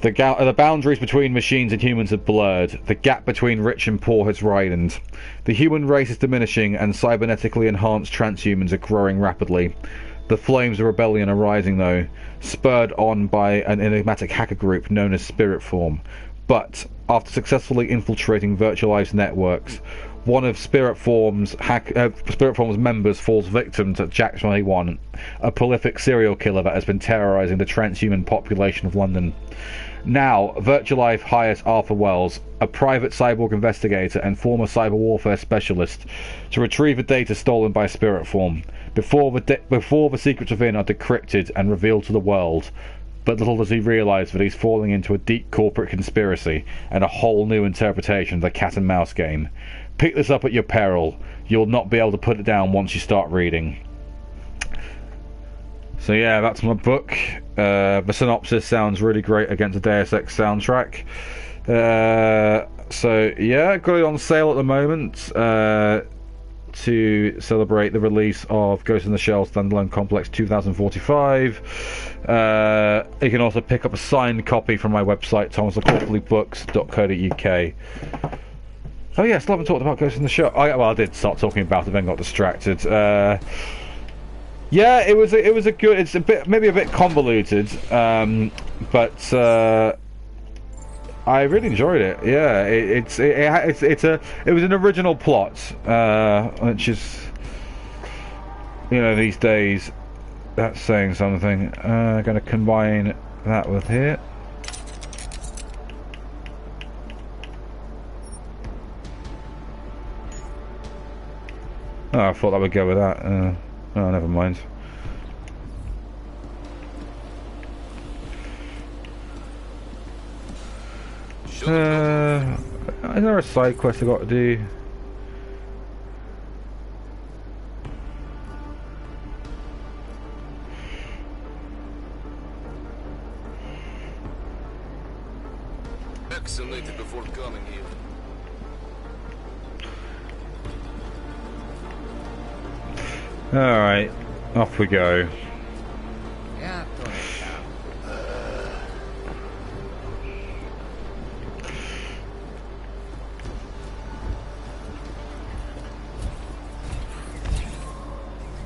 The boundaries between machines and humans have blurred. The gap between rich and poor has widened. The human race is diminishing, and cybernetically enhanced transhumans are growing rapidly. The flames of rebellion are rising, though, spurred on by an enigmatic hacker group known as Spiritform. But, after successfully infiltrating Virtualife's networks, one of Spiritform's members falls victim to Jack 21, a prolific serial killer that has been terrorizing the transhuman population of London. Now, Virtualife hires Arthur Wells, a private cyborg investigator and former cyber warfare specialist, to retrieve the data stolen by Spiritform, before the secrets within are decrypted and revealed to the world. But little does he realise that he's falling into a deep corporate conspiracy and a whole new interpretation of the cat and mouse game. Pick this up at your peril. You'll not be able to put it down once you start reading. So yeah, that's my book. The synopsis sounds really great against the Deus Ex soundtrack. So yeah, got it on sale at the moment to celebrate the release of Ghost in the Shell Standalone Complex 2045. You can also pick up a signed copy from my website, thomasmccaughlybooks.co.uk. Oh yeah, still haven't talked about Ghost in the Shell. I did start talking about it, then got distracted. Yeah, it was a good. It's maybe a bit convoluted, but I really enjoyed it. Yeah, it was an original plot, which is, you know, these days that's saying something. I'm going to combine that with here. Oh, I thought that would go with that. Oh, never mind. Is there a side quest I got to do? vaccinated before coming here. Alright, off we go.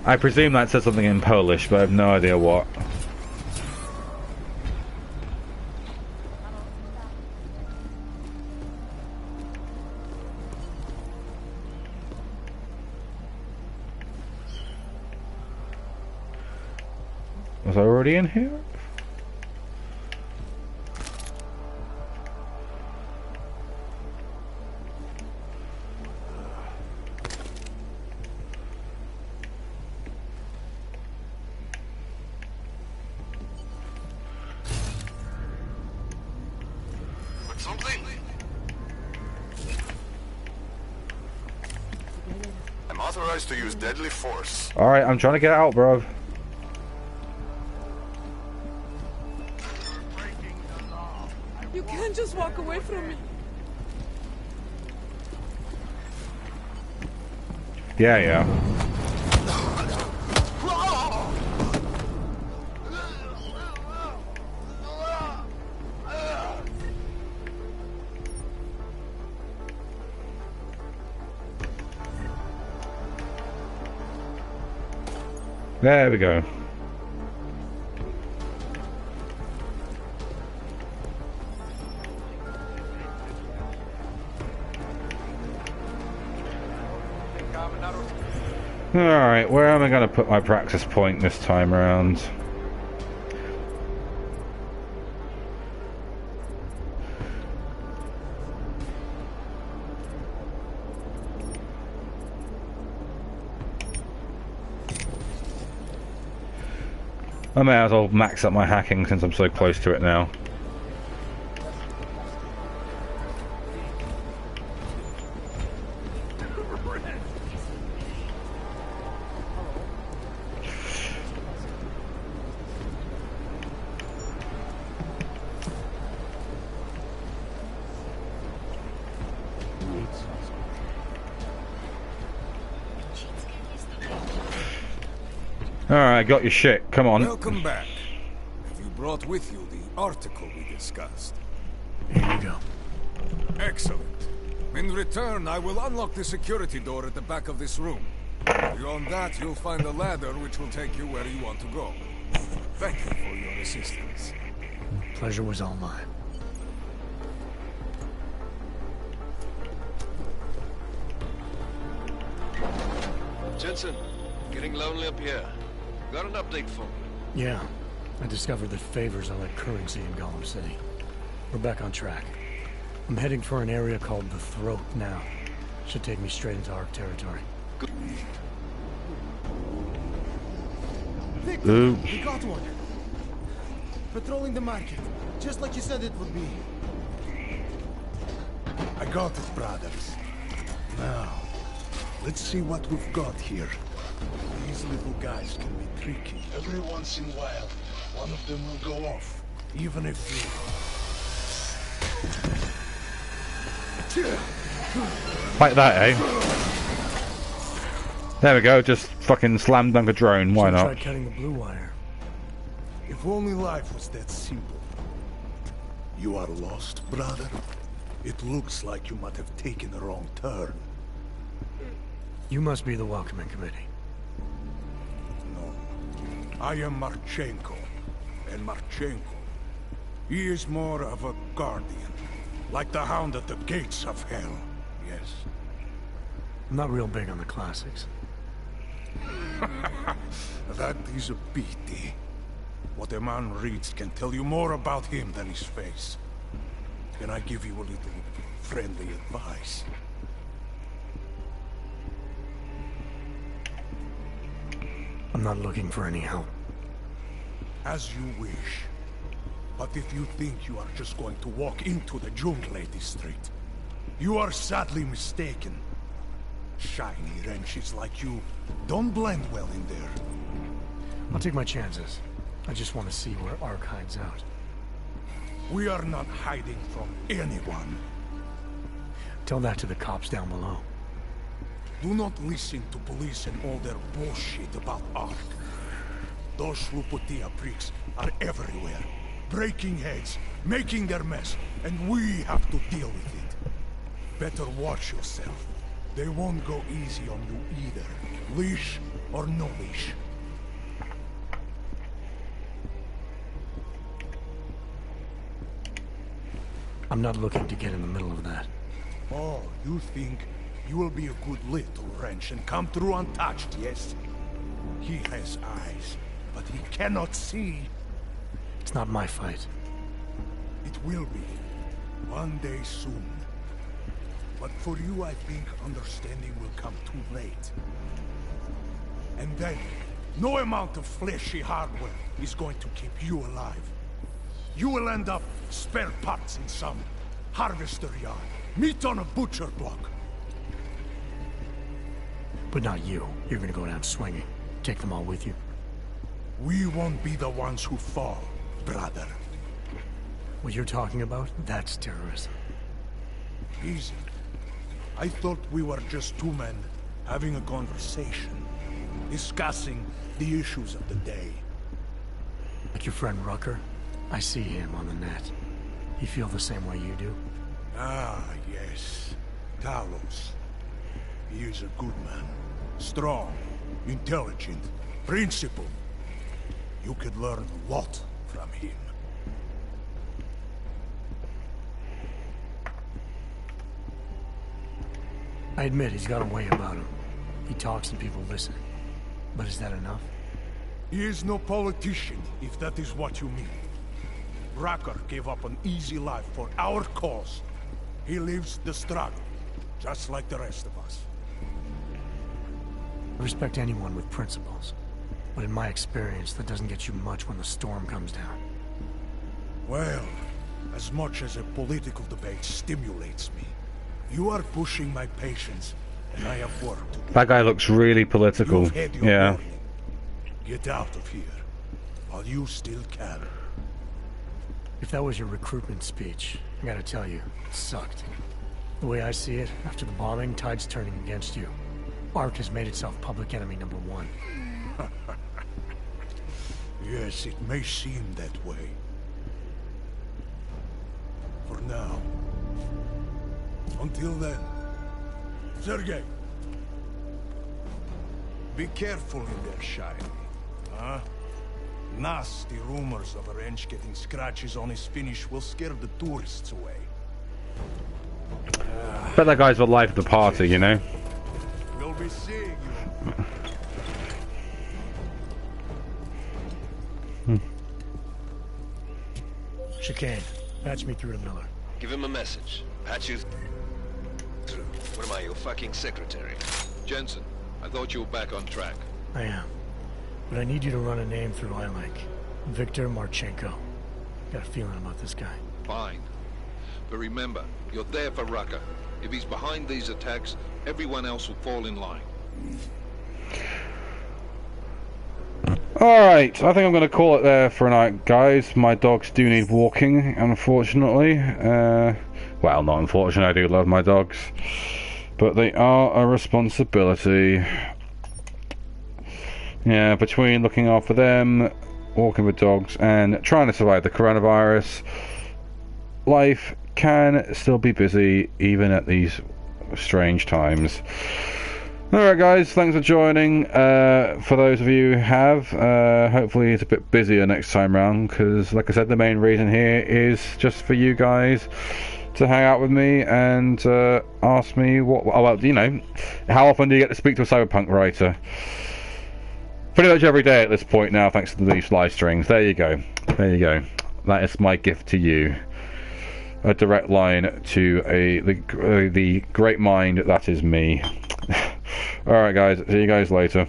I presume that says something in Polish, but I have no idea what. Was I already in here? I'm authorized to use deadly force. Alright, I'm trying to get out, bro. You can't just walk away from me. Yeah. There we go. Alright, where am I going to put my practice point this time around? I may as well max up my hacking since I'm so close to it now. Alright, got your shit. Come on. Welcome back. Have you brought with you the article we discussed? Here you go. Excellent. In return, I will unlock the security door at the back of this room. Beyond that, you'll find a ladder which will take you where you want to go. Thank you for your assistance. Pleasure was all mine. Jensen, getting lonely up here. Got an update for me? Yeah. I discovered that favors are like currency in Gollum City. We're back on track. I'm heading for an area called the Throat now. Should take me straight into Ark territory. Good. Victor, we got one. Patrolling the market, just like you said it would be. I got it, brothers. Now, let's see what we've got here. These little guys can be tricky. Every once in a while, one of them will go off, even if Like that, eh? There we go, just fucking slam dunk a drone, why not? Try cutting the blue wire. If only life was that simple. You are lost, brother? It looks like you might have taken a wrong turn. You must be the welcoming committee. I am Marchenko, and Marchenko, he is more of a guardian, like the hound at the gates of hell, yes. I'm not real big on the classics. That is a pity. What a man reads can tell you more about him than his face. Can I give you a little friendly advice? I'm not looking for any help. As you wish. But if you think you are just going to walk into the Jungle District, you are sadly mistaken. Shiny wrenches like you don't blend well in there. I'll take my chances. I just want to see where Ark hides out. We are not hiding from anyone. Tell that to the cops down below. Do not listen to police and all their bullshit about Ark. Those Luputia pricks are everywhere, breaking heads, making their mess, and we have to deal with it. Better watch yourself. They won't go easy on you either. Leash or no leash. I'm not looking to get in the middle of that. Oh, you think you will be a good little wrench and come through untouched, yes? He has eyes, but he cannot see. It's not my fight. It will be. One day soon. But for you, I think understanding will come too late. And then, no amount of fleshy hardware is going to keep you alive. You will end up spare parts in some harvester yard, meat on a butcher block. But not you. You're gonna go down swinging. Take them all with you. We won't be the ones who fall, brother. What you're talking about, that's terrorism. Easy. I thought we were just two men having a conversation, discussing the issues of the day. Like your friend Rucker? I see him on the net. He feel the same way you do? Ah, yes. Talos. He is a good man. Strong, intelligent, principled. You could learn a lot from him. I admit he's got a way about him. He talks and people listen. But is that enough? He is no politician, if that is what you mean. Rucker gave up an easy life for our cause. He lives the struggle, just like the rest of us. I respect anyone with principles. But in my experience, that doesn't get you much when the storm comes down. Well, as much as a political debate stimulates me, you are pushing my patience, and I have work to do. That guy looks really political. You've had your Yeah. warning. Get out of here, while you still can. If that was your recruitment speech, I gotta tell you, it sucked. The way I see it, after the bombing, tide's turning against you. Ark has made itself public enemy #1. Yes, it may seem that way. For now. Until then. Sergei! Be careful in there, Shiny. Huh? Nasty rumors of a wrench getting scratches on his finish will scare the tourists away. Bet that guy's the life of the party, you know? We'll be seeing you. Chicane, patch me through to Miller. Give him a message. Patch you through. What am I, your fucking secretary? Jensen, I thought you were back on track. I am. But I need you to run a name through iLink. Victor Marchenko. Got a feeling about this guy. Fine. But remember, you're there for Rucker. If he's behind these attacks, everyone else will fall in line. Alright, I think I'm going to call it there for a night, guys. My dogs do need walking, unfortunately. Well, not unfortunately, I do love my dogs. But they are a responsibility. Yeah, between looking after them, walking with dogs, and trying to survive the coronavirus, life can still be busy, even at these strange times. Alright guys, thanks for joining. For those of you who have, hopefully it's a bit busier next time round, because like I said, the main reason here is just for you guys to hang out with me and ask me what, well, you know, how often do you get to speak to a Cyberpunk writer? Pretty much every day at this point now, thanks to these live streams. There you go. There you go. That is my gift to you. A direct line to the great mind that is me. Alright guys, see you guys later.